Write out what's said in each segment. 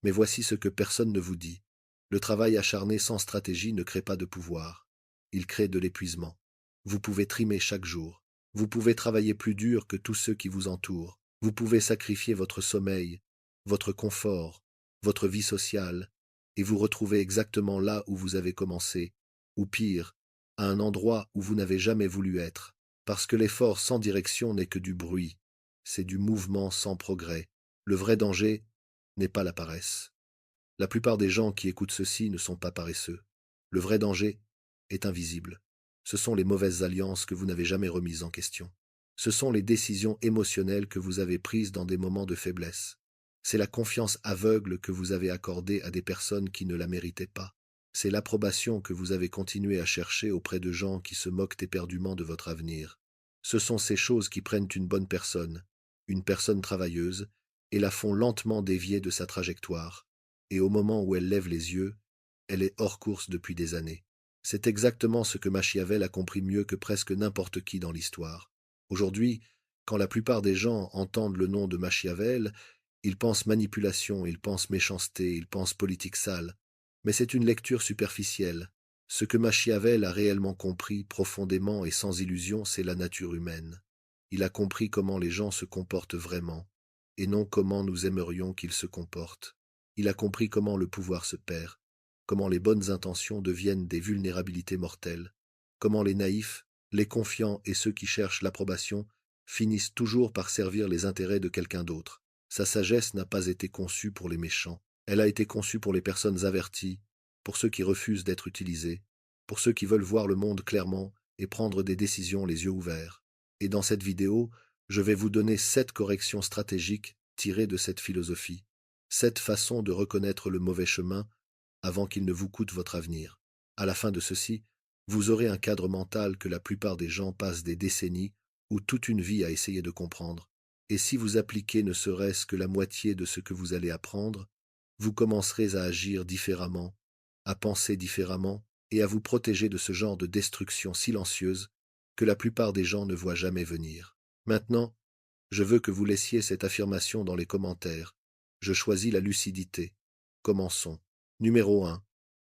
Mais voici ce que personne ne vous dit. Le travail acharné sans stratégie ne crée pas de pouvoir. Il crée de l'épuisement. Vous pouvez trimer chaque jour. Vous pouvez travailler plus dur que tous ceux qui vous entourent. Vous pouvez sacrifier votre sommeil, votre confort, votre vie sociale, et vous retrouver exactement là où vous avez commencé, ou pire, à un endroit où vous n'avez jamais voulu être, parce que l'effort sans direction n'est que du bruit, c'est du mouvement sans progrès. Le vrai danger n'est pas la paresse. La plupart des gens qui écoutent ceci ne sont pas paresseux. Le vrai danger est invisible. Ce sont les mauvaises alliances que vous n'avez jamais remises en question. Ce sont les décisions émotionnelles que vous avez prises dans des moments de faiblesse. C'est la confiance aveugle que vous avez accordée à des personnes qui ne la méritaient pas. C'est l'approbation que vous avez continué à chercher auprès de gens qui se moquent éperdument de votre avenir. Ce sont ces choses qui prennent une personne travailleuse, et la font lentement dévier de sa trajectoire. Et au moment où elle lève les yeux, elle est hors course depuis des années. C'est exactement ce que Machiavel a compris mieux que presque n'importe qui dans l'histoire. Aujourd'hui, quand la plupart des gens entendent le nom de Machiavel, ils pensent manipulation, ils pensent méchanceté, ils pensent politique sale. Mais c'est une lecture superficielle. Ce que Machiavel a réellement compris, profondément et sans illusion, c'est la nature humaine. Il a compris comment les gens se comportent vraiment, et non comment nous aimerions qu'ils se comportent. Il a compris comment le pouvoir se perd, comment les bonnes intentions deviennent des vulnérabilités mortelles, comment les naïfs, les confiants et ceux qui cherchent l'approbation finissent toujours par servir les intérêts de quelqu'un d'autre. Sa sagesse n'a pas été conçue pour les méchants, elle a été conçue pour les personnes averties, pour ceux qui refusent d'être utilisés, pour ceux qui veulent voir le monde clairement et prendre des décisions les yeux ouverts. Et dans cette vidéo, je vais vous donner 7 corrections stratégiques tirées de cette philosophie, 7 façons de reconnaître le mauvais chemin avant qu'il ne vous coûte votre avenir. À la fin de ceci, vous aurez un cadre mental que la plupart des gens passent des décennies ou toute une vie à essayer de comprendre. Et si vous appliquez ne serait-ce que la moitié de ce que vous allez apprendre, vous commencerez à agir différemment, à penser différemment et à vous protéger de ce genre de destruction silencieuse que la plupart des gens ne voient jamais venir. Maintenant, je veux que vous laissiez cette affirmation dans les commentaires. Je choisis la lucidité. Commençons. Numéro 1.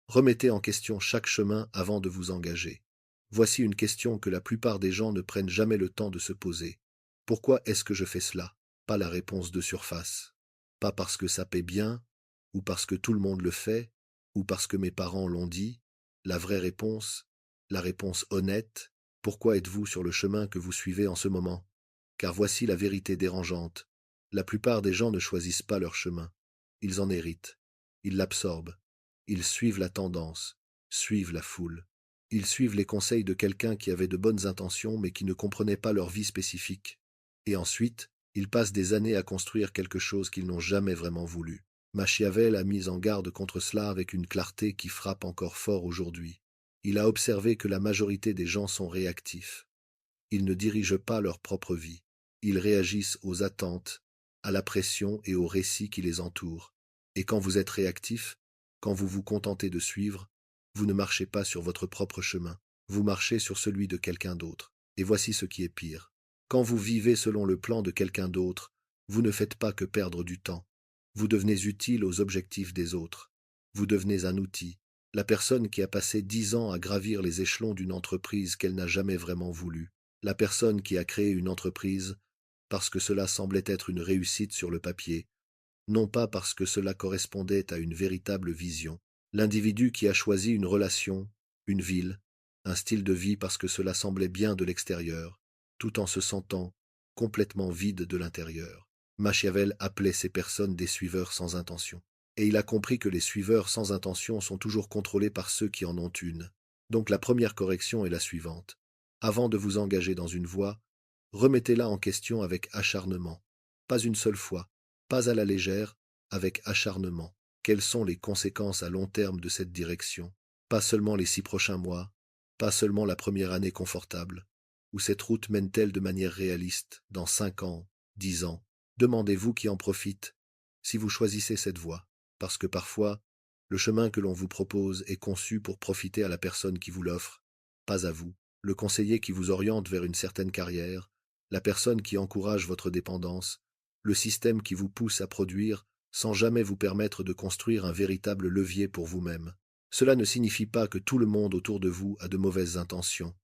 Remettez en question chaque chemin avant de vous engager. Voici une question que la plupart des gens ne prennent jamais le temps de se poser. Pourquoi est-ce que je fais cela? Pas la réponse de surface. Pas parce que ça paie bien, ou parce que tout le monde le fait, ou parce que mes parents l'ont dit. La vraie réponse, la réponse honnête, pourquoi êtes-vous sur le chemin que vous suivez en ce moment? Car voici la vérité dérangeante. La plupart des gens ne choisissent pas leur chemin. Ils en héritent. Ils l'absorbent. Ils suivent la tendance, suivent la foule. Ils suivent les conseils de quelqu'un qui avait de bonnes intentions mais qui ne comprenait pas leur vie spécifique. Et ensuite, ils passent des années à construire quelque chose qu'ils n'ont jamais vraiment voulu. Machiavel a mis en garde contre cela avec une clarté qui frappe encore fort aujourd'hui. Il a observé que la majorité des gens sont réactifs. Ils ne dirigent pas leur propre vie. Ils réagissent aux attentes, à la pression et aux récits qui les entourent. Et quand vous êtes réactif, quand vous vous contentez de suivre, vous ne marchez pas sur votre propre chemin, vous marchez sur celui de quelqu'un d'autre. Et voici ce qui est pire. Quand vous vivez selon le plan de quelqu'un d'autre, vous ne faites pas que perdre du temps. Vous devenez utile aux objectifs des autres. Vous devenez un outil. La personne qui a passé 10 ans à gravir les échelons d'une entreprise qu'elle n'a jamais vraiment voulu. La personne qui a créé une entreprise parce que cela semblait être une réussite sur le papier, non pas parce que cela correspondait à une véritable vision. L'individu qui a choisi une relation, une ville, un style de vie parce que cela semblait bien de l'extérieur, tout en se sentant complètement vide de l'intérieur. Machiavel appelait ces personnes des suiveurs sans intention. Et il a compris que les suiveurs sans intention sont toujours contrôlés par ceux qui en ont une. Donc la première correction est la suivante. Avant de vous engager dans une voie, remettez-la en question avec acharnement. Pas une seule fois, pas à la légère, avec acharnement. Quelles sont les conséquences à long terme de cette direction? Pas seulement les 6 prochains mois, pas seulement la première année confortable. Où cette route mène-t-elle de manière réaliste, dans 5 ans, 10 ans? Demandez-vous qui en profite, si vous choisissez cette voie. Parce que parfois, le chemin que l'on vous propose est conçu pour profiter à la personne qui vous l'offre, pas à vous. Le conseiller qui vous oriente vers une certaine carrière, la personne qui encourage votre dépendance, le système qui vous pousse à produire sans jamais vous permettre de construire un véritable levier pour vous-même. Cela ne signifie pas que tout le monde autour de vous a de mauvaises intentions.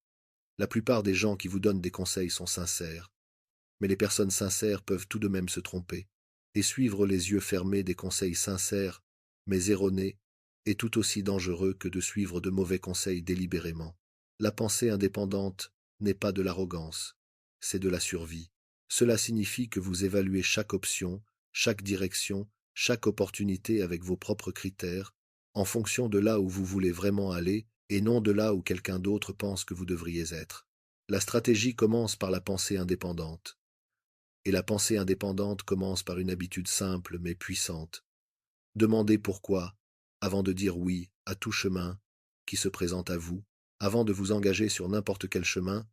La plupart des gens qui vous donnent des conseils sont sincères, mais les personnes sincères peuvent tout de même se tromper, et suivre les yeux fermés des conseils sincères, mais erronés, est tout aussi dangereux que de suivre de mauvais conseils délibérément. La pensée indépendante n'est pas de l'arrogance, c'est de la survie. Cela signifie que vous évaluez chaque option, chaque direction, chaque opportunité avec vos propres critères, en fonction de là où vous voulez vraiment aller et non de là où quelqu'un d'autre pense que vous devriez être. La stratégie commence par la pensée indépendante. Et la pensée indépendante commence par une habitude simple mais puissante. Demandez pourquoi, avant de dire oui à tout chemin qui se présente à vous. Avant de vous engager sur n'importe quel chemin,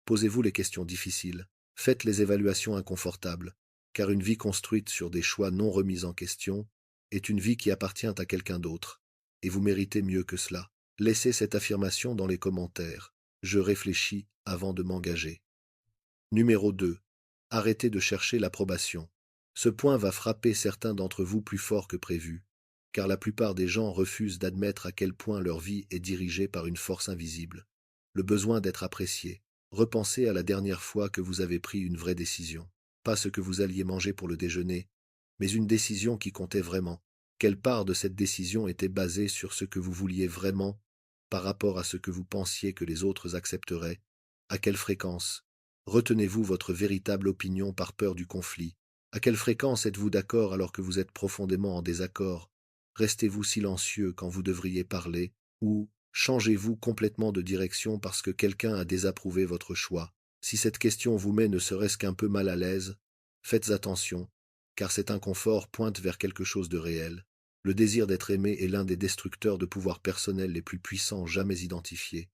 posez-vous les questions difficiles. Faites les évaluations inconfortables, car une vie construite sur des choix non remis en question est une vie qui appartient à quelqu'un d'autre, et vous méritez mieux que cela. Laissez cette affirmation dans les commentaires. Je réfléchis avant de m'engager. Numéro 2. Arrêtez de chercher l'approbation. Ce point va frapper certains d'entre vous plus fort que prévu, car la plupart des gens refusent d'admettre à quel point leur vie est dirigée par une force invisible. Le besoin d'être apprécié. Repensez à la dernière fois que vous avez pris une vraie décision. Pas ce que vous alliez manger pour le déjeuner, mais une décision qui comptait vraiment. Quelle part de cette décision était basée sur ce que vous vouliez vraiment par rapport à ce que vous pensiez que les autres accepteraient? À quelle fréquence? Retenez-vous votre véritable opinion par peur du conflit? À quelle fréquence êtes-vous d'accord alors que vous êtes profondément en désaccord? Restez-vous silencieux quand vous devriez parler? Ou changez-vous complètement de direction parce que quelqu'un a désapprouvé votre choix? Si cette question vous met ne serait-ce qu'un peu mal à l'aise, faites attention, car cet inconfort pointe vers quelque chose de réel. Le désir d'être aimé est l'un des destructeurs de pouvoir personnel les plus puissants jamais identifiés,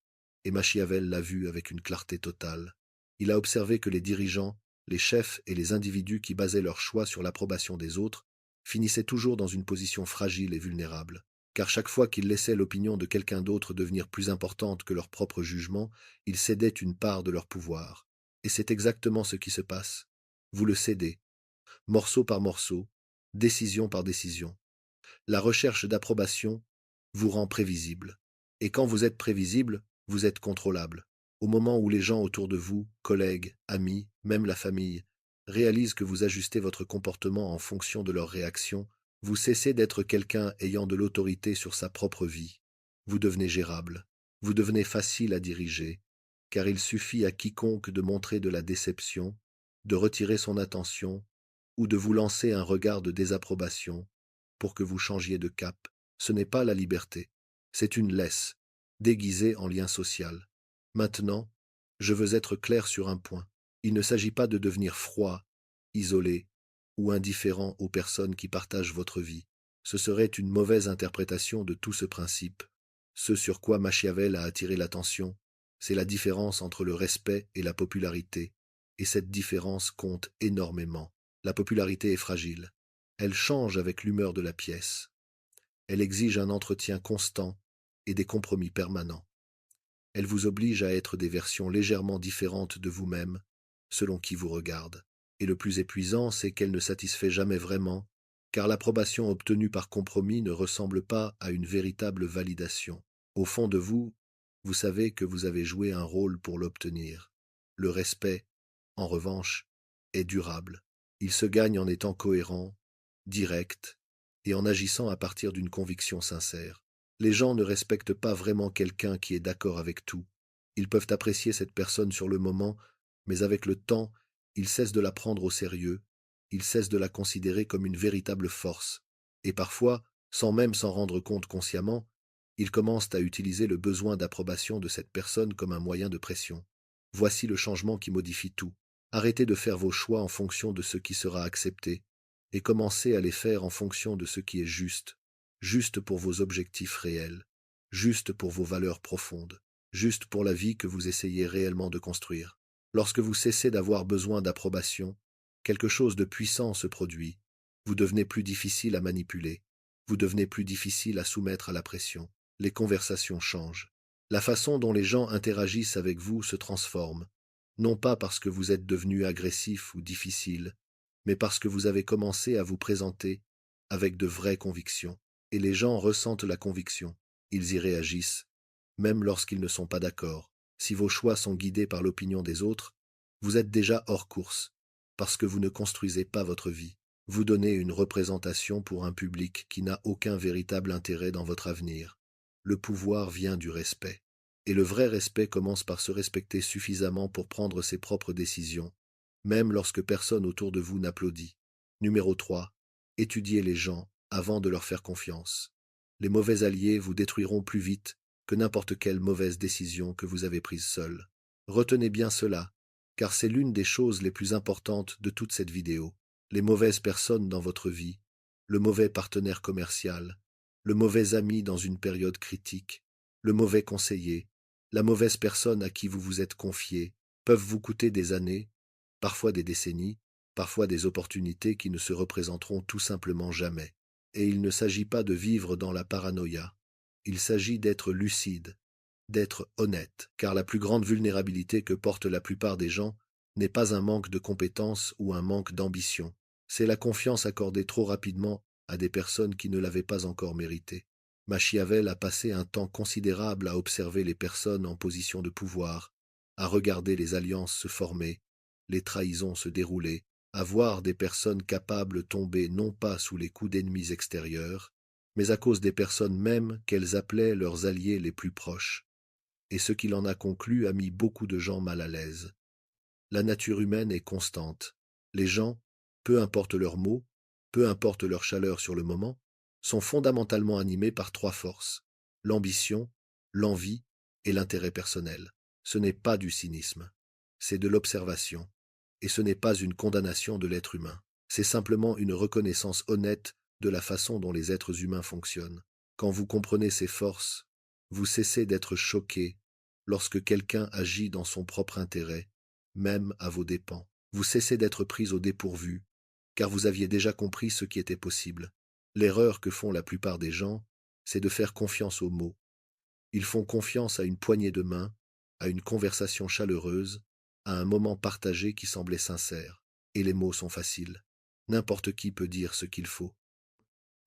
et Machiavel l'a vu avec une clarté totale. Il a observé que les dirigeants, les chefs et les individus qui basaient leur choix sur l'approbation des autres finissaient toujours dans une position fragile et vulnérable, car chaque fois qu'ils laissaient l'opinion de quelqu'un d'autre devenir plus importante que leur propre jugement, ils cédaient une part de leur pouvoir. Et c'est exactement ce qui se passe. Vous le cédez, morceau par morceau, décision par décision. La recherche d'approbation vous rend prévisible. Et quand vous êtes prévisible, vous êtes contrôlable. Au moment où les gens autour de vous, collègues, amis, même la famille, réalisent que vous ajustez votre comportement en fonction de leurs réactions, vous cessez d'être quelqu'un ayant de l'autorité sur sa propre vie. Vous devenez gérable. Vous devenez facile à diriger, car il suffit à quiconque de montrer de la déception, de retirer son attention, ou de vous lancer un regard de désapprobation pour que vous changiez de cap. Ce n'est pas la liberté, c'est une laisse, déguisée en lien social. Maintenant, je veux être clair sur un point. Il ne s'agit pas de devenir froid, isolé ou indifférent aux personnes qui partagent votre vie. Ce serait une mauvaise interprétation de tout ce principe. Ce sur quoi Machiavel a attiré l'attention, c'est la différence entre le respect et la popularité, et cette différence compte énormément. La popularité est fragile. Elle change avec l'humeur de la pièce. Elle exige un entretien constant et des compromis permanents. Elle vous oblige à être des versions légèrement différentes de vous-même, selon qui vous regarde. Et le plus épuisant, c'est qu'elle ne satisfait jamais vraiment, car l'approbation obtenue par compromis ne ressemble pas à une véritable validation. Au fond de vous, vous savez que vous avez joué un rôle pour l'obtenir. Le respect, en revanche, est durable. Il se gagne en étant cohérent, direct, et en agissant à partir d'une conviction sincère. Les gens ne respectent pas vraiment quelqu'un qui est d'accord avec tout. Ils peuvent apprécier cette personne sur le moment, mais avec le temps, ils cessent de la prendre au sérieux, ils cessent de la considérer comme une véritable force, et parfois, sans même s'en rendre compte consciemment, ils commencent à utiliser le besoin d'approbation de cette personne comme un moyen de pression. Voici le changement qui modifie tout. Arrêtez de faire vos choix en fonction de ce qui sera accepté, et commencez à les faire en fonction de ce qui est juste, juste pour vos objectifs réels, juste pour vos valeurs profondes, juste pour la vie que vous essayez réellement de construire. Lorsque vous cessez d'avoir besoin d'approbation, quelque chose de puissant se produit. Vous devenez plus difficile à manipuler, vous devenez plus difficile à soumettre à la pression. Les conversations changent. La façon dont les gens interagissent avec vous se transforme, non pas parce que vous êtes devenu agressif ou difficile, mais parce que vous avez commencé à vous présenter avec de vraies convictions. Et les gens ressentent la conviction. Ils y réagissent, même lorsqu'ils ne sont pas d'accord. Si vos choix sont guidés par l'opinion des autres, vous êtes déjà hors course, parce que vous ne construisez pas votre vie. Vous donnez une représentation pour un public qui n'a aucun véritable intérêt dans votre avenir. Le pouvoir vient du respect. Et le vrai respect commence par se respecter suffisamment pour prendre ses propres décisions, même lorsque personne autour de vous n'applaudit. Numéro 3. Étudiez les gens avant de leur faire confiance. Les mauvais alliés vous détruiront plus vite que n'importe quelle mauvaise décision que vous avez prise seul. Retenez bien cela, car c'est l'une des choses les plus importantes de toute cette vidéo. Les mauvaises personnes dans votre vie, le mauvais partenaire commercial, le mauvais ami dans une période critique, le mauvais conseiller, la mauvaise personne à qui vous vous êtes confié, peuvent vous coûter des années, parfois des décennies, parfois des opportunités qui ne se représenteront tout simplement jamais. Et il ne s'agit pas de vivre dans la paranoïa, il s'agit d'être lucide, d'être honnête, car la plus grande vulnérabilité que portent la plupart des gens n'est pas un manque de compétences ou un manque d'ambition, c'est la confiance accordée trop rapidement à des personnes qui ne l'avaient pas encore méritée. Machiavel a passé un temps considérable à observer les personnes en position de pouvoir, à regarder les alliances se former, les trahisons se dérouler, à voir des personnes capables tomber non pas sous les coups d'ennemis extérieurs, mais à cause des personnes mêmes qu'elles appelaient leurs alliés les plus proches. Et ce qu'il en a conclu a mis beaucoup de gens mal à l'aise. La nature humaine est constante. Les gens, peu importe leurs mots, peu importe leur chaleur sur le moment, sont fondamentalement animés par trois forces: l'ambition, l'envie et l'intérêt personnel. Ce n'est pas du cynisme, c'est de l'observation. Et ce n'est pas une condamnation de l'être humain. C'est simplement une reconnaissance honnête de la façon dont les êtres humains fonctionnent. Quand vous comprenez ces forces, vous cessez d'être choqué lorsque quelqu'un agit dans son propre intérêt, même à vos dépens. Vous cessez d'être pris au dépourvu, car vous aviez déjà compris ce qui était possible. L'erreur que font la plupart des gens, c'est de faire confiance aux mots. Ils font confiance à une poignée de main, à une conversation chaleureuse, à un moment partagé qui semblait sincère. Et les mots sont faciles. N'importe qui peut dire ce qu'il faut.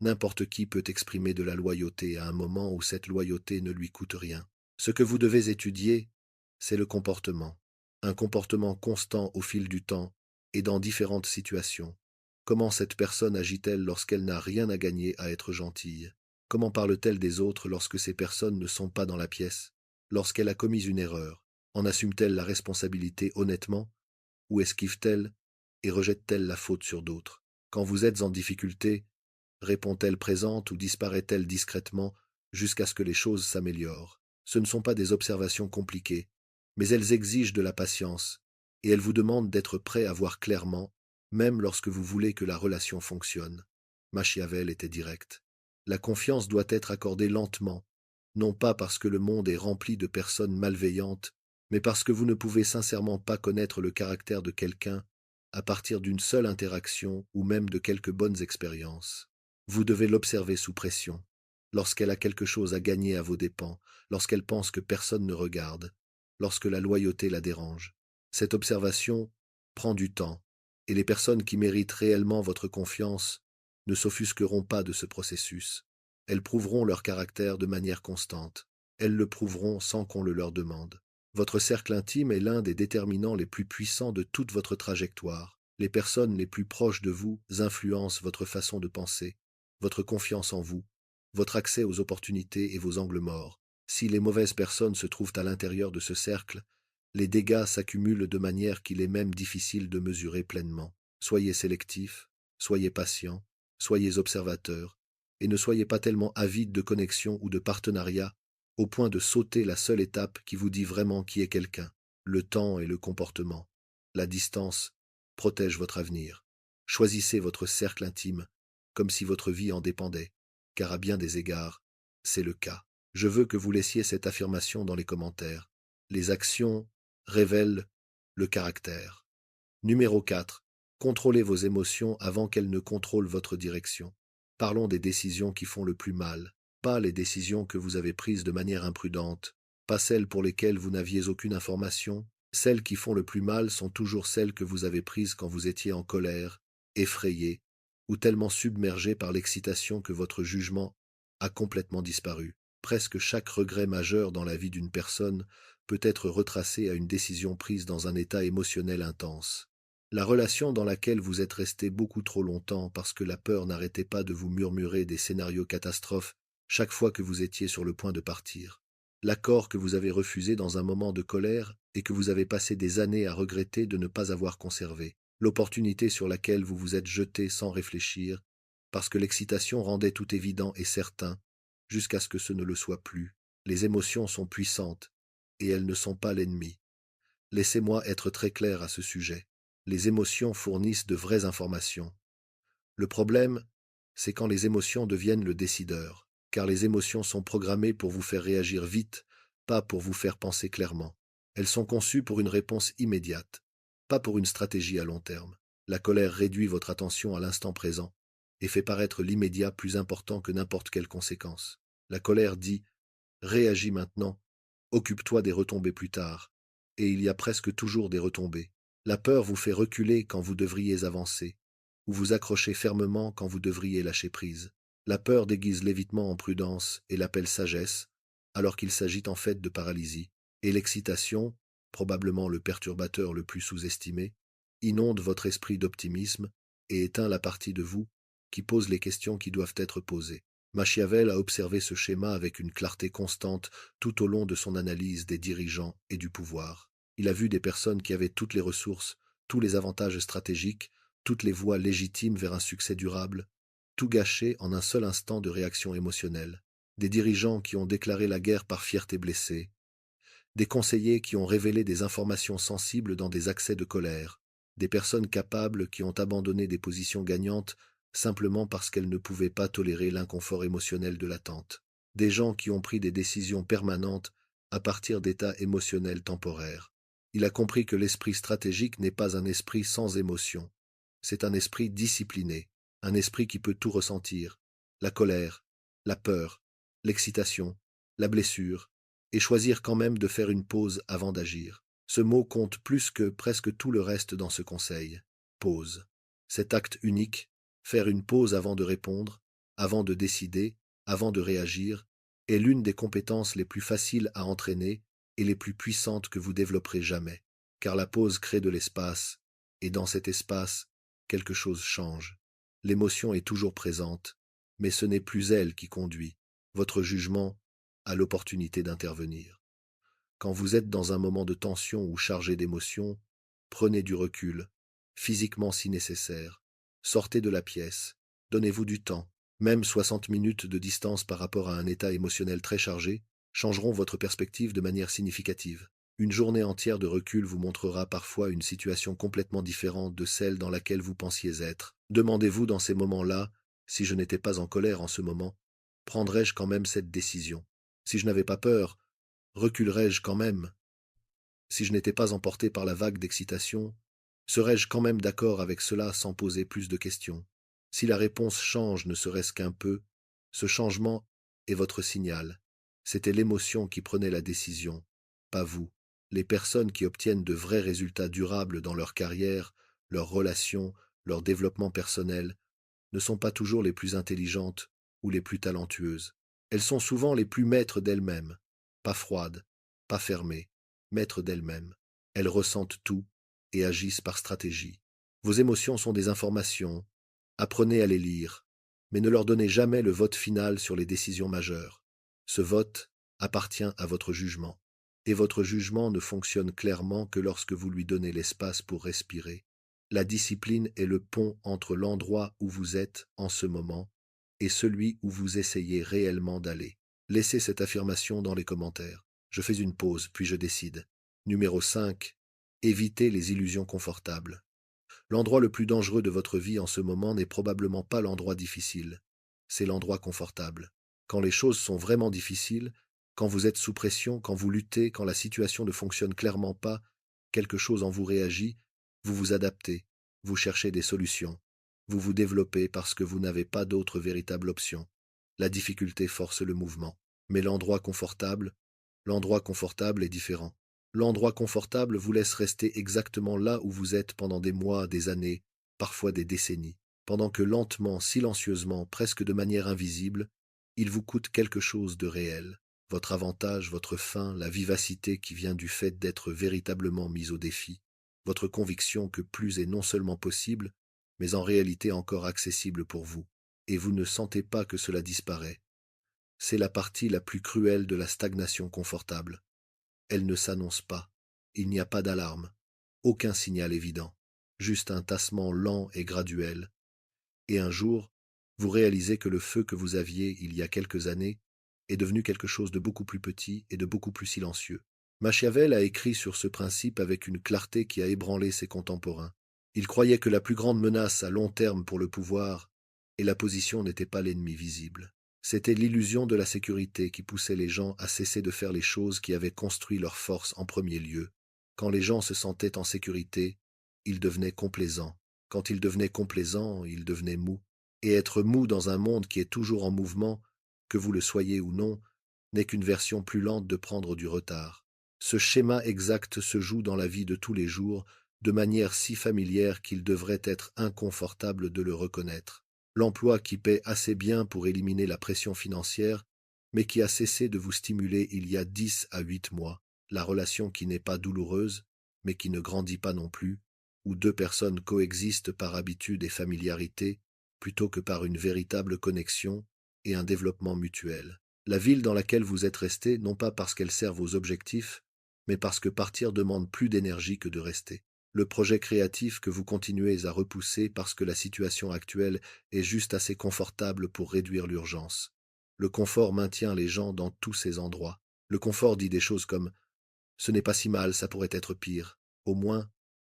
N'importe qui peut exprimer de la loyauté à un moment où cette loyauté ne lui coûte rien. Ce que vous devez étudier, c'est le comportement. Un comportement constant au fil du temps et dans différentes situations. Comment cette personne agit-elle lorsqu'elle n'a rien à gagner à être gentille? Comment parle-t-elle des autres lorsque ces personnes ne sont pas dans la pièce? Lorsqu'elle a commis une erreur, en assume-t-elle la responsabilité honnêtement? Ou esquive-t-elle et rejette-t-elle la faute sur d'autres? Quand vous êtes en difficulté, répond-elle présente ou disparaît-elle discrètement jusqu'à ce que les choses s'améliorent? Ce ne sont pas des observations compliquées, mais elles exigent de la patience, et elles vous demandent d'être prêt à voir clairement, même lorsque vous voulez que la relation fonctionne. Machiavel était direct. La confiance doit être accordée lentement, non pas parce que le monde est rempli de personnes malveillantes, mais parce que vous ne pouvez sincèrement pas connaître le caractère de quelqu'un à partir d'une seule interaction ou même de quelques bonnes expériences. Vous devez l'observer sous pression, lorsqu'elle a quelque chose à gagner à vos dépens, lorsqu'elle pense que personne ne regarde, lorsque la loyauté la dérange. Cette observation prend du temps, et les personnes qui méritent réellement votre confiance ne s'offusqueront pas de ce processus. Elles prouveront leur caractère de manière constante. Elles le prouveront sans qu'on le leur demande. Votre cercle intime est l'un des déterminants les plus puissants de toute votre trajectoire. Les personnes les plus proches de vous influencent votre façon de penser, votre confiance en vous, votre accès aux opportunités et vos angles morts. Si les mauvaises personnes se trouvent à l'intérieur de ce cercle, les dégâts s'accumulent de manière qu'il est même difficile de mesurer pleinement. Soyez sélectif, soyez patient, soyez observateur, et ne soyez pas tellement avide de connexion ou de partenariat au point de sauter la seule étape qui vous dit vraiment qui est quelqu'un. Le temps et le comportement, la distance, protègent votre avenir. Choisissez votre cercle intime, comme si votre vie en dépendait, car à bien des égards, c'est le cas. Je veux que vous laissiez cette affirmation dans les commentaires. Les actions révèlent le caractère. Numéro 4. Contrôlez vos émotions avant qu'elles ne contrôlent votre direction. Parlons des décisions qui font le plus mal, pas les décisions que vous avez prises de manière imprudente, pas celles pour lesquelles vous n'aviez aucune information. Celles qui font le plus mal sont toujours celles que vous avez prises quand vous étiez en colère, effrayé, ou tellement submergé par l'excitation que votre jugement a complètement disparu. Presque chaque regret majeur dans la vie d'une personne peut être retracé à une décision prise dans un état émotionnel intense. La relation dans laquelle vous êtes resté beaucoup trop longtemps parce que la peur n'arrêtait pas de vous murmurer des scénarios catastrophes chaque fois que vous étiez sur le point de partir. L'accord que vous avez refusé dans un moment de colère et que vous avez passé des années à regretter de ne pas avoir conservé. L'opportunité sur laquelle vous vous êtes jeté sans réfléchir, parce que l'excitation rendait tout évident et certain, jusqu'à ce que ce ne le soit plus. Les émotions sont puissantes, et elles ne sont pas l'ennemi. Laissez-moi être très clair à ce sujet. Les émotions fournissent de vraies informations. Le problème, c'est quand les émotions deviennent le décideur, car les émotions sont programmées pour vous faire réagir vite, pas pour vous faire penser clairement. Elles sont conçues pour une réponse immédiate, pas pour une stratégie à long terme. La colère réduit votre attention à l'instant présent et fait paraître l'immédiat plus important que n'importe quelle conséquence. La colère dit « réagis maintenant, occupe-toi des retombées plus tard », et il y a presque toujours des retombées. La peur vous fait reculer quand vous devriez avancer, ou vous accrochez fermement quand vous devriez lâcher prise. La peur déguise l'évitement en prudence et l'appelle sagesse, alors qu'il s'agit en fait de paralysie. Et l'excitation, probablement le perturbateur le plus sous-estimé, inonde votre esprit d'optimisme et éteint la partie de vous qui pose les questions qui doivent être posées. Machiavel a observé ce schéma avec une clarté constante tout au long de son analyse des dirigeants et du pouvoir. Il a vu des personnes qui avaient toutes les ressources, tous les avantages stratégiques, toutes les voies légitimes vers un succès durable, tout gâché en un seul instant de réaction émotionnelle. Des dirigeants qui ont déclaré la guerre par fierté blessée, des conseillers qui ont révélé des informations sensibles dans des accès de colère, des personnes capables qui ont abandonné des positions gagnantes simplement parce qu'elles ne pouvaient pas tolérer l'inconfort émotionnel de l'attente, des gens qui ont pris des décisions permanentes à partir d'états émotionnels temporaires. Il a compris que l'esprit stratégique n'est pas un esprit sans émotion, c'est un esprit discipliné, un esprit qui peut tout ressentir, la colère, la peur, l'excitation, la blessure, et choisir quand même de faire une pause avant d'agir. Ce mot compte plus que presque tout le reste dans ce conseil. Pause. Cet acte unique, faire une pause avant de répondre, avant de décider, avant de réagir, est l'une des compétences les plus faciles à entraîner et les plus puissantes que vous développerez jamais. Car la pause crée de l'espace, et dans cet espace, quelque chose change. L'émotion est toujours présente, mais ce n'est plus elle qui conduit. Votre jugement a l'opportunité d'intervenir. Quand vous êtes dans un moment de tension ou chargé d'émotions, prenez du recul, physiquement si nécessaire. Sortez de la pièce, donnez-vous du temps. Même 60 minutes de distance par rapport à un état émotionnel très chargé changeront votre perspective de manière significative. Une journée entière de recul vous montrera parfois une situation complètement différente de celle dans laquelle vous pensiez être. Demandez-vous dans ces moments-là, si je n'étais pas en colère en ce moment, prendrais-je quand même cette décision? Si je n'avais pas peur, reculerais-je quand même? Si je n'étais pas emporté par la vague d'excitation, serais-je quand même d'accord avec cela sans poser plus de questions? Si la réponse change ne serait-ce qu'un peu, ce changement est votre signal. C'était l'émotion qui prenait la décision, pas vous. Les personnes qui obtiennent de vrais résultats durables dans leur carrière, leurs relations, leur développement personnel, ne sont pas toujours les plus intelligentes ou les plus talentueuses. Elles sont souvent les plus maîtres d'elles-mêmes, pas froides, pas fermées, maîtres d'elles-mêmes. Elles ressentent tout et agissent par stratégie. Vos émotions sont des informations, apprenez à les lire, mais ne leur donnez jamais le vote final sur les décisions majeures. Ce vote appartient à votre jugement, et votre jugement ne fonctionne clairement que lorsque vous lui donnez l'espace pour respirer. La discipline est le pont entre l'endroit où vous êtes en ce moment et celui où vous essayez réellement d'aller. Laissez cette affirmation dans les commentaires. Je fais une pause, puis je décide. Numéro 5. Évitez les illusions confortables. L'endroit le plus dangereux de votre vie en ce moment n'est probablement pas l'endroit difficile, c'est l'endroit confortable. Quand les choses sont vraiment difficiles, quand vous êtes sous pression, quand vous luttez, quand la situation ne fonctionne clairement pas, quelque chose en vous réagit, vous vous adaptez, vous cherchez des solutions, vous vous développez parce que vous n'avez pas d'autre véritable option. La difficulté force le mouvement, mais l'endroit confortable est différent. L'endroit confortable vous laisse rester exactement là où vous êtes pendant des mois, des années, parfois des décennies. pendant que lentement, silencieusement, presque de manière invisible, il vous coûte quelque chose de réel. Votre avantage, votre faim, la vivacité qui vient du fait d'être véritablement mis au défi, votre conviction que plus est non seulement possible, mais en réalité encore accessible pour vous, et vous ne sentez pas que cela disparaît. C'est la partie la plus cruelle de la stagnation confortable. Elle ne s'annonce pas. Il n'y a pas d'alarme, aucun signal évident, juste un tassement lent et graduel. Et un jour, vous réalisez que le feu que vous aviez il y a quelques années est devenu quelque chose de beaucoup plus petit et de beaucoup plus silencieux. Machiavel a écrit sur ce principe avec une clarté qui a ébranlé ses contemporains. Il croyait que la plus grande menace à long terme pour le pouvoir et la position n'était pas l'ennemi visible. C'était l'illusion de la sécurité qui poussait les gens à cesser de faire les choses qui avaient construit leur force en premier lieu. Quand les gens se sentaient en sécurité, ils devenaient complaisants. Quand ils devenaient complaisants, ils devenaient mous. Et être mou dans un monde qui est toujours en mouvement, que vous le soyez ou non, n'est qu'une version plus lente de prendre du retard. Ce schéma exact se joue dans la vie de tous les jours, de manière si familière qu'il devrait être inconfortable de le reconnaître. L'emploi qui paie assez bien pour éliminer la pression financière, mais qui a cessé de vous stimuler il y a 10 à 8 mois, la relation qui n'est pas douloureuse, mais qui ne grandit pas non plus, où deux personnes coexistent par habitude et familiarité, plutôt que par une véritable connexion et un développement mutuel. La ville dans laquelle vous êtes resté, non pas parce qu'elle sert vos objectifs, mais parce que partir demande plus d'énergie que de rester. Le projet créatif que vous continuez à repousser parce que la situation actuelle est juste assez confortable pour réduire l'urgence. Le confort maintient les gens dans tous ces endroits. Le confort dit des choses comme « ce n'est pas si mal, ça pourrait être pire ». Au moins,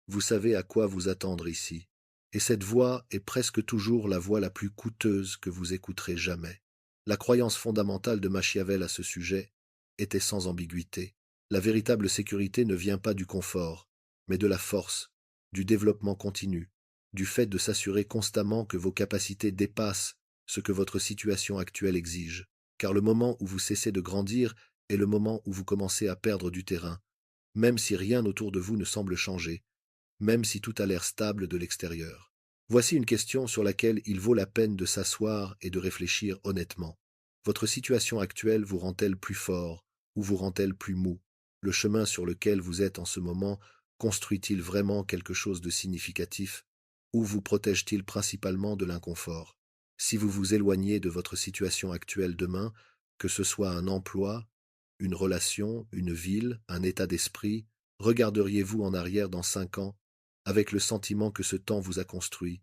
vous savez à quoi vous attendre ici. Et cette voix est presque toujours la voix la plus coûteuse que vous écouterez jamais. La croyance fondamentale de Machiavel à ce sujet était sans ambiguïté. La véritable sécurité ne vient pas du confort, mais de la force, du développement continu, du fait de s'assurer constamment que vos capacités dépassent ce que votre situation actuelle exige. Car le moment où vous cessez de grandir est le moment où vous commencez à perdre du terrain, même si rien autour de vous ne semble changer, même si tout a l'air stable de l'extérieur. Voici une question sur laquelle il vaut la peine de s'asseoir et de réfléchir honnêtement. Votre situation actuelle vous rend-elle plus fort ou vous rend-elle plus mou? Le chemin sur lequel vous êtes en ce moment construit-il vraiment quelque chose de significatif ou vous protège-t-il principalement de l'inconfort? Si vous vous éloignez de votre situation actuelle demain, que ce soit un emploi, une relation, une ville, un état d'esprit, regarderiez-vous en arrière dans 5 ans avec le sentiment que ce temps vous a construit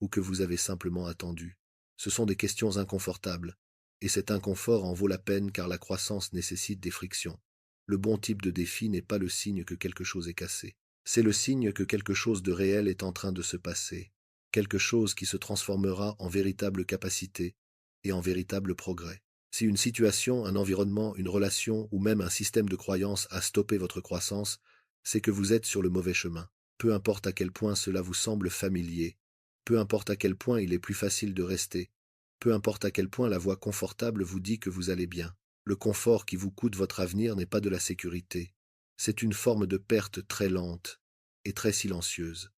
ou que vous avez simplement attendu? Ce sont des questions inconfortables, et cet inconfort en vaut la peine car la croissance nécessite des frictions. Le bon type de défi n'est pas le signe que quelque chose est cassé. C'est le signe que quelque chose de réel est en train de se passer, quelque chose qui se transformera en véritable capacité et en véritable progrès. Si une situation, un environnement, une relation ou même un système de croyance a stoppé votre croissance, c'est que vous êtes sur le mauvais chemin. Peu importe à quel point cela vous semble familier, peu importe à quel point il est plus facile de rester, peu importe à quel point la voix confortable vous dit que vous allez bien. Le confort qui vous coûte votre avenir n'est pas de la sécurité. C'est une forme de perte très lente et très silencieuse.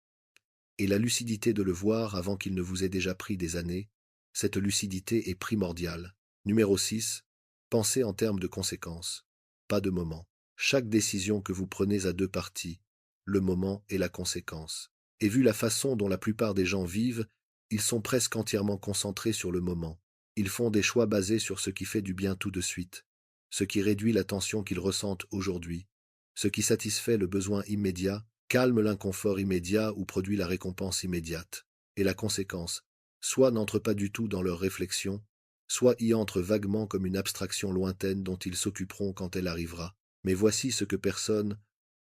Et la lucidité de le voir avant qu'il ne vous ait déjà pris des années, cette lucidité est primordiale. Numéro 6. Pensez en termes de conséquences, pas de moment. Chaque décision que vous prenez a deux parties, le moment et la conséquence. Et vu la façon dont la plupart des gens vivent, ils sont presque entièrement concentrés sur le moment. Ils font des choix basés sur ce qui fait du bien tout de suite, ce qui réduit la tension qu'ils ressentent aujourd'hui, ce qui satisfait le besoin immédiat, calme l'inconfort immédiat ou produit la récompense immédiate. Et la conséquence, soit n'entre pas du tout dans leur réflexion, soit y entre vaguement comme une abstraction lointaine dont ils s'occuperont quand elle arrivera. Mais voici ce que personne,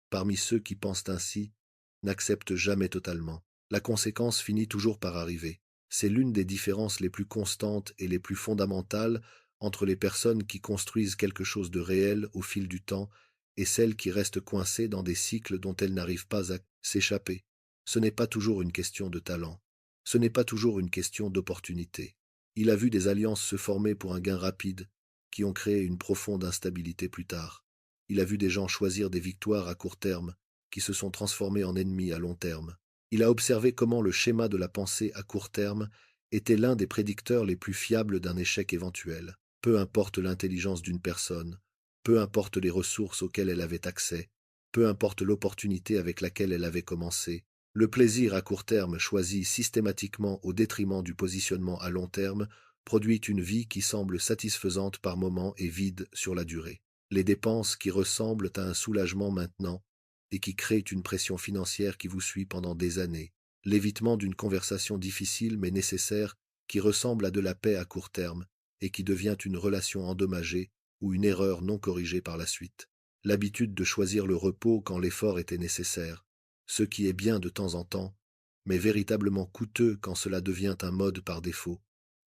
parmi ceux qui pensent ainsi, n'accepte jamais totalement. La conséquence finit toujours par arriver. C'est l'une des différences les plus constantes et les plus fondamentales entre les personnes qui construisent quelque chose de réel au fil du temps et celles qui restent coincées dans des cycles dont elles n'arrivent pas à s'échapper. Ce n'est pas toujours une question de talent. Ce n'est pas toujours une question d'opportunité. Il a vu des alliances se former pour un gain rapide, qui ont créé une profonde instabilité plus tard. Il a vu des gens choisir des victoires à court terme, qui se sont transformés en ennemis à long terme. Il a observé comment le schéma de la pensée à court terme était l'un des prédicteurs les plus fiables d'un échec éventuel. Peu importe l'intelligence d'une personne, peu importe les ressources auxquelles elle avait accès, peu importe l'opportunité avec laquelle elle avait commencé, le plaisir à court terme choisi systématiquement au détriment du positionnement à long terme produit une vie qui semble satisfaisante par moments et vide sur la durée. Les dépenses qui ressemblent à un soulagement maintenant et qui créent une pression financière qui vous suit pendant des années. L'évitement d'une conversation difficile mais nécessaire qui ressemble à de la paix à court terme et qui devient une relation endommagée ou une erreur non corrigée par la suite. L'habitude de choisir le repos quand l'effort était nécessaire, ce qui est bien de temps en temps, mais véritablement coûteux quand cela devient un mode par défaut.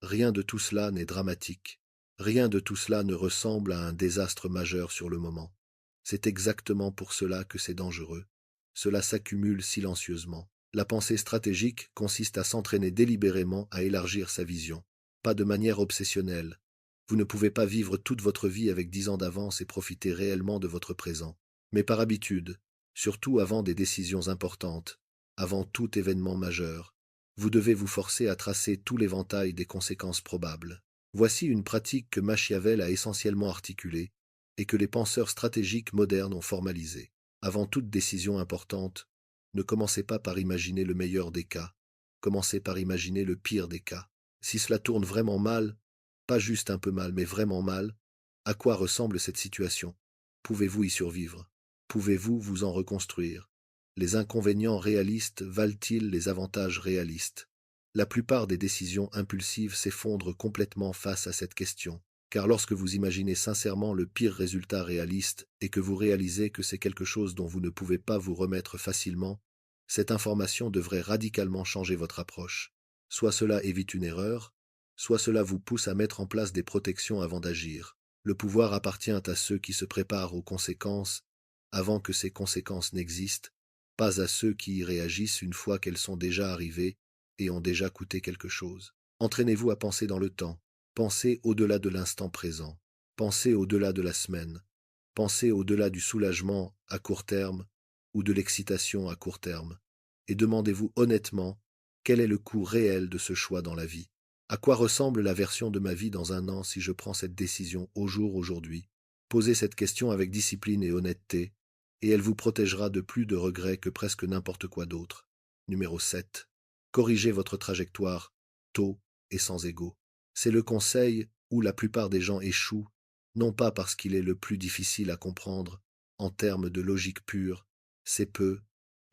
Rien de tout cela n'est dramatique. Rien de tout cela ne ressemble à un désastre majeur sur le moment. C'est exactement pour cela que c'est dangereux. Cela s'accumule silencieusement. La pensée stratégique consiste à s'entraîner délibérément à élargir sa vision, pas de manière obsessionnelle. Vous ne pouvez pas vivre toute votre vie avec 10 ans d'avance et profiter réellement de votre présent, mais par habitude, surtout avant des décisions importantes, avant tout événement majeur. Vous devez vous forcer à tracer tout l'éventail des conséquences probables. Voici une pratique que Machiavel a essentiellement articulée et que les penseurs stratégiques modernes ont formalisée. Avant toute décision importante, ne commencez pas par imaginer le meilleur des cas, commencez par imaginer le pire des cas. Si cela tourne vraiment mal, pas juste un peu mal, mais vraiment mal, à quoi ressemble cette situation? Pouvez-vous y survivre? Pouvez-vous vous en reconstruire? Les inconvénients réalistes valent-ils les avantages réalistes? La plupart des décisions impulsives s'effondrent complètement face à cette question, car lorsque vous imaginez sincèrement le pire résultat réaliste et que vous réalisez que c'est quelque chose dont vous ne pouvez pas vous remettre facilement, cette information devrait radicalement changer votre approche. Soit cela évite une erreur, soit cela vous pousse à mettre en place des protections avant d'agir. Le pouvoir appartient à ceux qui se préparent aux conséquences avant que ces conséquences n'existent, pas à ceux qui y réagissent une fois qu'elles sont déjà arrivées et ont déjà coûté quelque chose. Entraînez-vous à penser dans le temps, pensez au-delà de l'instant présent, pensez au-delà de la semaine, pensez au-delà du soulagement à court terme ou de l'excitation à court terme, et demandez-vous honnêtement quel est le coût réel de ce choix dans la vie. À quoi ressemble la version de ma vie dans un an si je prends cette décision au jour aujourd'hui? Posez cette question avec discipline et honnêteté, et elle vous protégera de plus de regrets que presque n'importe quoi d'autre. Numéro 7. Corrigez votre trajectoire, tôt et sans ego. C'est le conseil où la plupart des gens échouent, non pas parce qu'il est le plus difficile à comprendre, en termes de logique pure, c'est peu,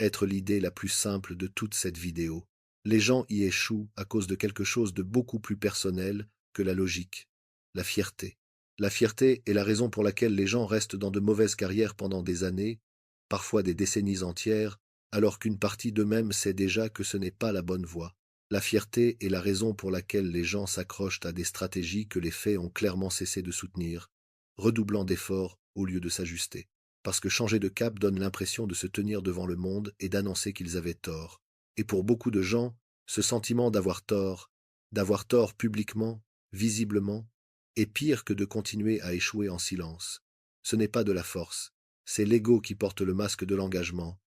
être l'idée la plus simple de toute cette vidéo. Les gens y échouent à cause de quelque chose de beaucoup plus personnel que la logique, la fierté. La fierté est la raison pour laquelle les gens restent dans de mauvaises carrières pendant des années, parfois des décennies entières, alors qu'une partie d'eux-mêmes sait déjà que ce n'est pas la bonne voie. La fierté est la raison pour laquelle les gens s'accrochent à des stratégies que les faits ont clairement cessé de soutenir, redoublant d'efforts au lieu de s'ajuster. Parce que changer de cap donne l'impression de se tenir devant le monde et d'annoncer qu'ils avaient tort. Et pour beaucoup de gens, ce sentiment d'avoir tort publiquement, visiblement, est pire que de continuer à échouer en silence. Ce n'est pas de la force, c'est l'ego qui porte le masque de l'engagement.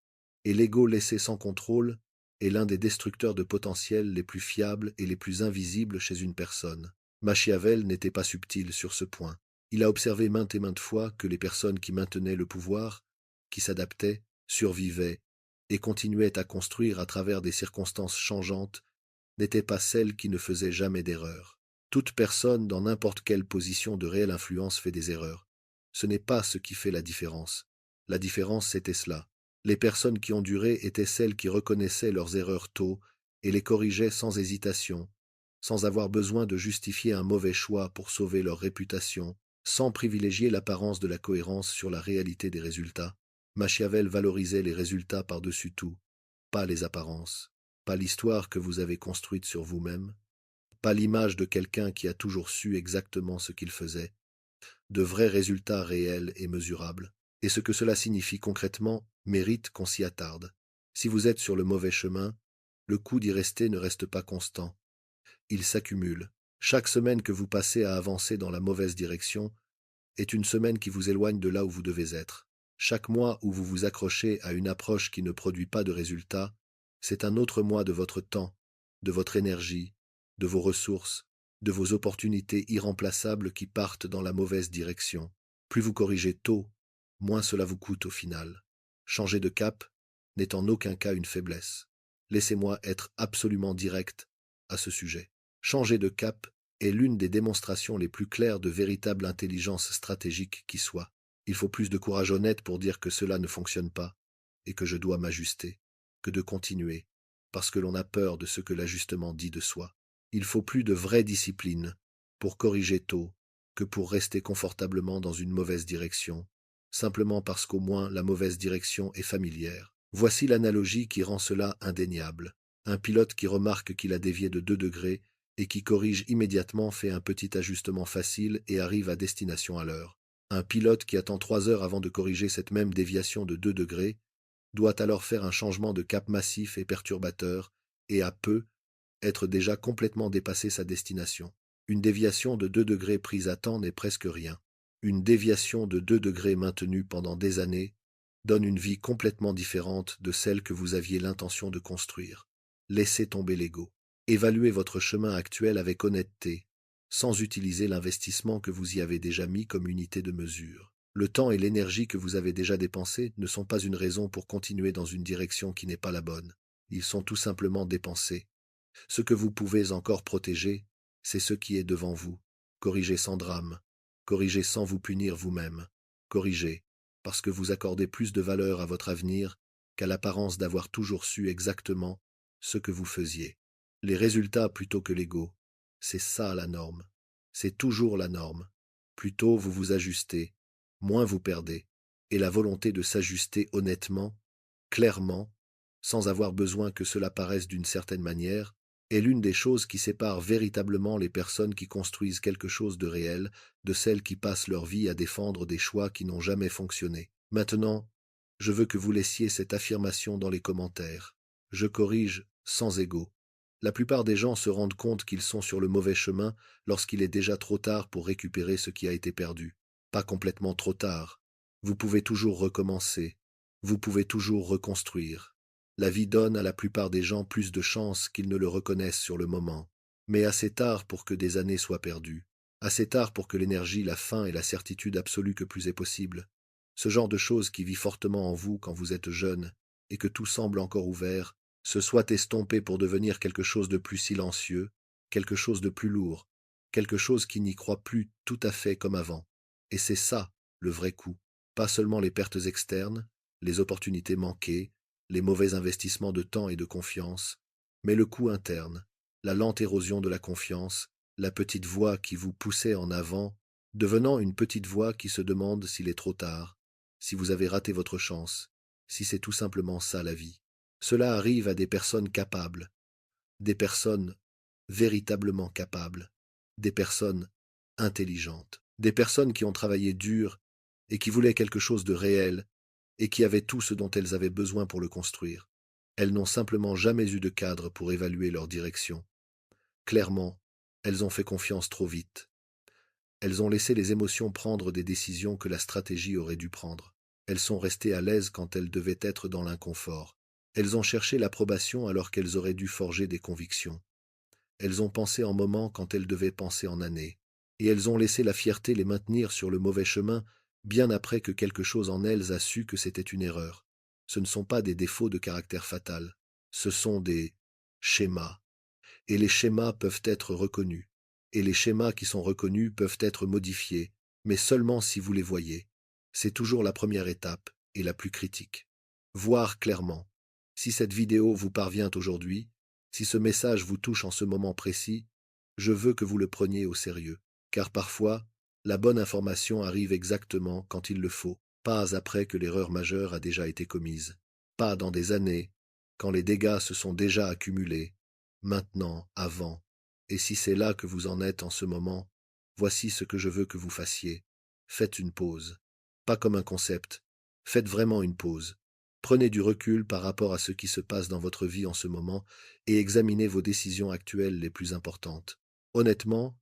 Et l'ego laissé sans contrôle est l'un des destructeurs de potentiel les plus fiables et les plus invisibles chez une personne. Machiavel n'était pas subtil sur ce point. Il a observé maintes et maintes fois que les personnes qui maintenaient le pouvoir, qui s'adaptaient, survivaient et continuaient à construire à travers des circonstances changeantes, n'étaient pas celles qui ne faisaient jamais d'erreur. Toute personne dans n'importe quelle position de réelle influence fait des erreurs. Ce n'est pas ce qui fait la différence. La différence, c'était cela. Les personnes qui ont duré étaient celles qui reconnaissaient leurs erreurs tôt et les corrigeaient sans hésitation, sans avoir besoin de justifier un mauvais choix pour sauver leur réputation, sans privilégier l'apparence de la cohérence sur la réalité des résultats. Machiavel valorisait les résultats par-dessus tout, pas les apparences, pas l'histoire que vous avez construite sur vous-même, pas l'image de quelqu'un qui a toujours su exactement ce qu'il faisait, de vrais résultats réels et mesurables. Et ce que cela signifie concrètement mérite qu'on s'y attarde. Si vous êtes sur le mauvais chemin, le coût d'y rester ne reste pas constant. Il s'accumule. Chaque semaine que vous passez à avancer dans la mauvaise direction est une semaine qui vous éloigne de là où vous devez être. Chaque mois où vous vous accrochez à une approche qui ne produit pas de résultats, C'est un autre mois de votre temps, de votre énergie, de vos ressources, de vos opportunités irremplaçables qui partent dans la mauvaise direction. Plus vous corrigez tôt, moins cela vous coûte au final. Changer de cap n'est en aucun cas une faiblesse. Laissez-moi être absolument direct à ce sujet. Changer de cap est l'une des démonstrations les plus claires de véritable intelligence stratégique qui soit. Il faut plus de courage honnête pour dire que cela ne fonctionne pas et que je dois m'ajuster, que de continuer, parce que l'on a peur de ce que l'ajustement dit de soi. Il faut plus de vraie discipline pour corriger tôt que pour rester confortablement dans une mauvaise direction, simplement parce qu'au moins la mauvaise direction est familière. Voici l'analogie qui rend cela indéniable. Un pilote qui remarque qu'il a dévié de 2 degrés et qui corrige immédiatement fait un petit ajustement facile et arrive à destination à l'heure. Un pilote qui attend 3 heures avant de corriger cette même déviation de 2 degrés doit alors faire un changement de cap massif et perturbateur et à peu être déjà complètement dépassé sa destination. Une déviation de 2 degrés prise à temps n'est presque rien. Une déviation de 2 degrés maintenue pendant des années donne une vie complètement différente de celle que vous aviez l'intention de construire. Laissez tomber l'ego. Évaluez votre chemin actuel avec honnêteté, sans utiliser l'investissement que vous y avez déjà mis comme unité de mesure. Le temps et l'énergie que vous avez déjà dépensés ne sont pas une raison pour continuer dans une direction qui n'est pas la bonne. Ils sont tout simplement dépensés. Ce que vous pouvez encore protéger, c'est ce qui est devant vous. Corrigez sans drame. Corrigez sans vous punir vous-même. Corrigez, parce que vous accordez plus de valeur à votre avenir qu'à l'apparence d'avoir toujours su exactement ce que vous faisiez. Les résultats plutôt que l'ego, c'est ça la norme. C'est toujours la norme. Plus tôt vous vous ajustez, moins vous perdez. Et la volonté de s'ajuster honnêtement, clairement, sans avoir besoin que cela paraisse d'une certaine manière, est l'une des choses qui séparent véritablement les personnes qui construisent quelque chose de réel de celles qui passent leur vie à défendre des choix qui n'ont jamais fonctionné. Maintenant, je veux que vous laissiez cette affirmation dans les commentaires. Je corrige sans ego. La plupart des gens se rendent compte qu'ils sont sur le mauvais chemin lorsqu'il est déjà trop tard pour récupérer ce qui a été perdu. Pas complètement trop tard. Vous pouvez toujours recommencer. Vous pouvez toujours reconstruire. La vie donne à la plupart des gens plus de chances qu'ils ne le reconnaissent sur le moment, mais assez tard pour que des années soient perdues, assez tard pour que l'énergie, la faim et la certitude absolue que plus est possible, ce genre de choses qui vit fortement en vous quand vous êtes jeune et que tout semble encore ouvert, se soit estompé pour devenir quelque chose de plus silencieux, quelque chose de plus lourd, quelque chose qui n'y croit plus tout à fait comme avant. Et c'est ça, le vrai coup, pas seulement les pertes externes, les opportunités manquées, les mauvais investissements de temps et de confiance, mais le coût interne, la lente érosion de la confiance, la petite voix qui vous poussait en avant, devenant une petite voix qui se demande s'il est trop tard, si vous avez raté votre chance, si c'est tout simplement ça la vie. Cela arrive à des personnes capables, des personnes véritablement capables, des personnes intelligentes, des personnes qui ont travaillé dur et qui voulaient quelque chose de réel et qui avaient tout ce dont elles avaient besoin pour le construire. Elles n'ont simplement jamais eu de cadre pour évaluer leur direction. Clairement, elles ont fait confiance trop vite. Elles ont laissé les émotions prendre des décisions que la stratégie aurait dû prendre. Elles sont restées à l'aise quand elles devaient être dans l'inconfort. Elles ont cherché l'approbation alors qu'elles auraient dû forger des convictions. Elles ont pensé en moments quand elles devaient penser en années. Et elles ont laissé la fierté les maintenir sur le mauvais chemin bien après que quelque chose en elles a su que c'était une erreur. Ce ne sont pas des défauts de caractère fatal, ce sont des schémas. Et les schémas peuvent être reconnus. Et les schémas qui sont reconnus peuvent être modifiés, mais seulement si vous les voyez. C'est toujours la première étape et la plus critique. Voir clairement. Si cette vidéo vous parvient aujourd'hui, si ce message vous touche en ce moment précis, je veux que vous le preniez au sérieux, car parfois, la bonne information arrive exactement quand il le faut, pas après que l'erreur majeure a déjà été commise, pas dans des années, quand les dégâts se sont déjà accumulés, maintenant, avant. Et si c'est là que vous en êtes en ce moment, voici ce que je veux que vous fassiez. Faites une pause. Pas comme un concept. Faites vraiment une pause. Prenez du recul par rapport à ce qui se passe dans votre vie en ce moment et examinez vos décisions actuelles les plus importantes. Honnêtement,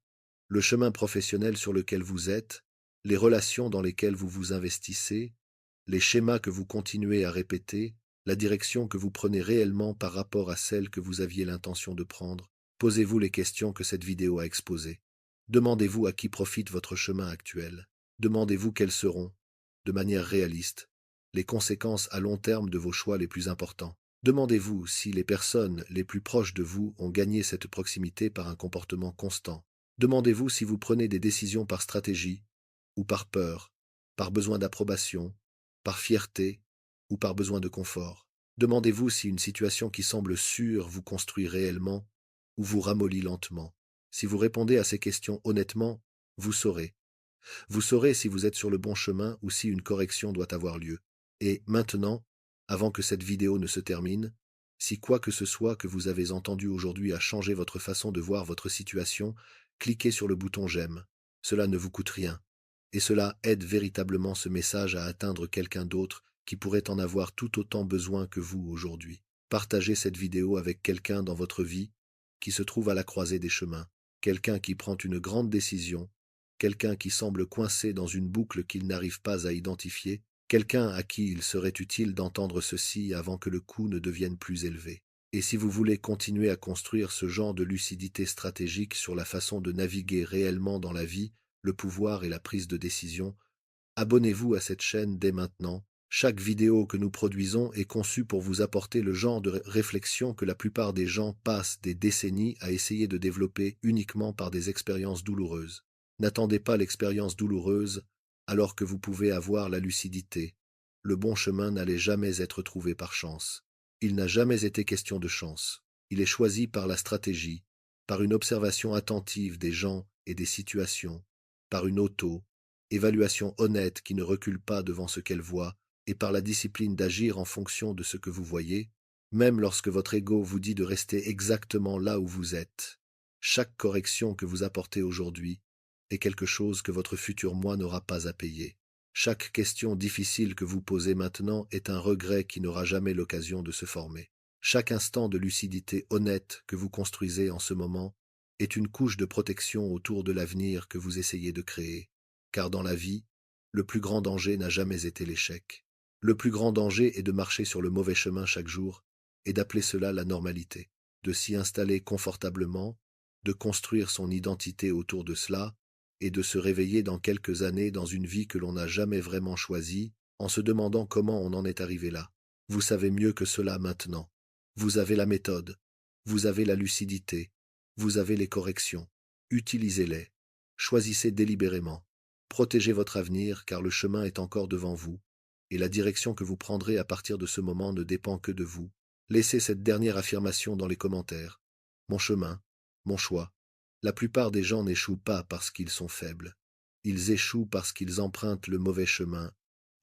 le chemin professionnel sur lequel vous êtes, les relations dans lesquelles vous vous investissez, les schémas que vous continuez à répéter, la direction que vous prenez réellement par rapport à celle que vous aviez l'intention de prendre? Posez-vous les questions que cette vidéo a exposées. Demandez-vous à qui profite votre chemin actuel. Demandez-vous quelles seront, de manière réaliste, les conséquences à long terme de vos choix les plus importants. Demandez-vous si les personnes les plus proches de vous ont gagné cette proximité par un comportement constant. Demandez-vous si vous prenez des décisions par stratégie ou par peur, par besoin d'approbation, par fierté ou par besoin de confort. Demandez-vous si une situation qui semble sûre vous construit réellement ou vous ramollit lentement. Si vous répondez à ces questions honnêtement, vous saurez. Vous saurez si vous êtes sur le bon chemin ou si une correction doit avoir lieu. Et maintenant, avant que cette vidéo ne se termine, si quoi que ce soit que vous avez entendu aujourd'hui a changé votre façon de voir votre situation, cliquez sur le bouton j'aime. Cela ne vous coûte rien. Et cela aide véritablement ce message à atteindre quelqu'un d'autre qui pourrait en avoir tout autant besoin que vous aujourd'hui. Partagez cette vidéo avec quelqu'un dans votre vie qui se trouve à la croisée des chemins, quelqu'un qui prend une grande décision, quelqu'un qui semble coincé dans une boucle qu'il n'arrive pas à identifier, quelqu'un à qui il serait utile d'entendre ceci avant que le coût ne devienne plus élevé. Et si vous voulez continuer à construire ce genre de lucidité stratégique sur la façon de naviguer réellement dans la vie, le pouvoir et la prise de décision, abonnez-vous à cette chaîne dès maintenant. Chaque vidéo que nous produisons est conçue pour vous apporter le genre de réflexion que la plupart des gens passent des décennies à essayer de développer uniquement par des expériences douloureuses. N'attendez pas l'expérience douloureuse alors que vous pouvez avoir la lucidité. Le bon chemin n'allait jamais être trouvé par chance. Il n'a jamais été question de chance. Il est choisi par la stratégie, par une observation attentive des gens et des situations, par une évaluation honnête qui ne recule pas devant ce qu'elle voit, et par la discipline d'agir en fonction de ce que vous voyez, même lorsque votre ego vous dit de rester exactement là où vous êtes. Chaque correction que vous apportez aujourd'hui est quelque chose que votre futur moi n'aura pas à payer. Chaque question difficile que vous posez maintenant est un regret qui n'aura jamais l'occasion de se former. Chaque instant de lucidité honnête que vous construisez en ce moment est une couche de protection autour de l'avenir que vous essayez de créer. Car dans la vie, le plus grand danger n'a jamais été l'échec. Le plus grand danger est de marcher sur le mauvais chemin chaque jour et d'appeler cela la normalité, de s'y installer confortablement, de construire son identité autour de cela et de se réveiller dans quelques années dans une vie que l'on n'a jamais vraiment choisie en se demandant comment on en est arrivé là. Vous savez mieux que cela maintenant. Vous avez la méthode, vous avez la lucidité, vous avez les corrections. Utilisez-les. Choisissez délibérément. Protégez votre avenir car le chemin est encore devant vous, et la direction que vous prendrez à partir de ce moment ne dépend que de vous. Laissez cette dernière affirmation dans les commentaires. Mon chemin, mon choix. La plupart des gens n'échouent pas parce qu'ils sont faibles. Ils échouent parce qu'ils empruntent le mauvais chemin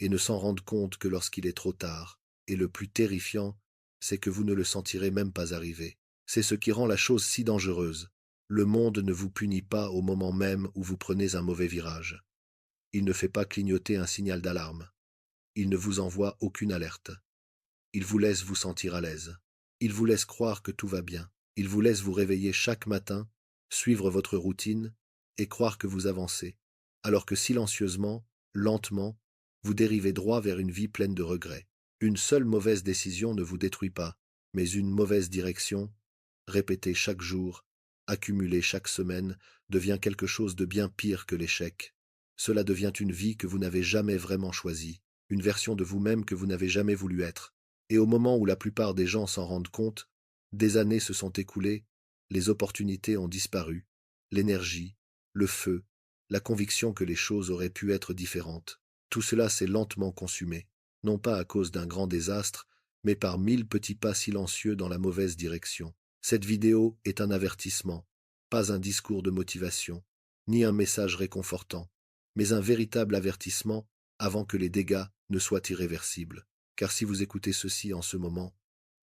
et ne s'en rendent compte que lorsqu'il est trop tard. Et le plus terrifiant, c'est que vous ne le sentirez même pas arriver. C'est ce qui rend la chose si dangereuse. Le monde ne vous punit pas au moment même où vous prenez un mauvais virage. Il ne fait pas clignoter un signal d'alarme. Il ne vous envoie aucune alerte. Il vous laisse vous sentir à l'aise. Il vous laisse croire que tout va bien. Il vous laisse vous réveiller chaque matin, suivre votre routine et croire que vous avancez, alors que silencieusement, lentement, vous dérivez droit vers une vie pleine de regrets. Une seule mauvaise décision ne vous détruit pas, mais une mauvaise direction, répétée chaque jour, accumulée chaque semaine, devient quelque chose de bien pire que l'échec. Cela devient une vie que vous n'avez jamais vraiment choisie, une version de vous-même que vous n'avez jamais voulu être. Et au moment où la plupart des gens s'en rendent compte, des années se sont écoulées, les opportunités ont disparu, l'énergie, le feu, la conviction que les choses auraient pu être différentes. Tout cela s'est lentement consumé, non pas à cause d'un grand désastre, mais par 1000 petits pas silencieux dans la mauvaise direction. Cette vidéo est un avertissement, pas un discours de motivation, ni un message réconfortant, mais un véritable avertissement avant que les dégâts ne soient irréversibles. Car si vous écoutez ceci en ce moment,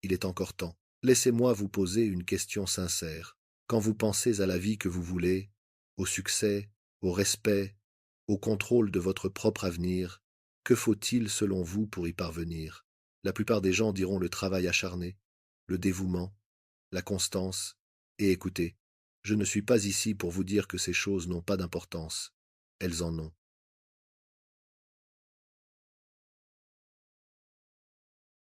il est encore temps. Laissez-moi vous poser une question sincère. Quand vous pensez à la vie que vous voulez, au succès, au respect, au contrôle de votre propre avenir, que faut-il selon vous pour y parvenir? La plupart des gens diront le travail acharné, le dévouement, la constance, et écoutez, je ne suis pas ici pour vous dire que ces choses n'ont pas d'importance. Elles en ont.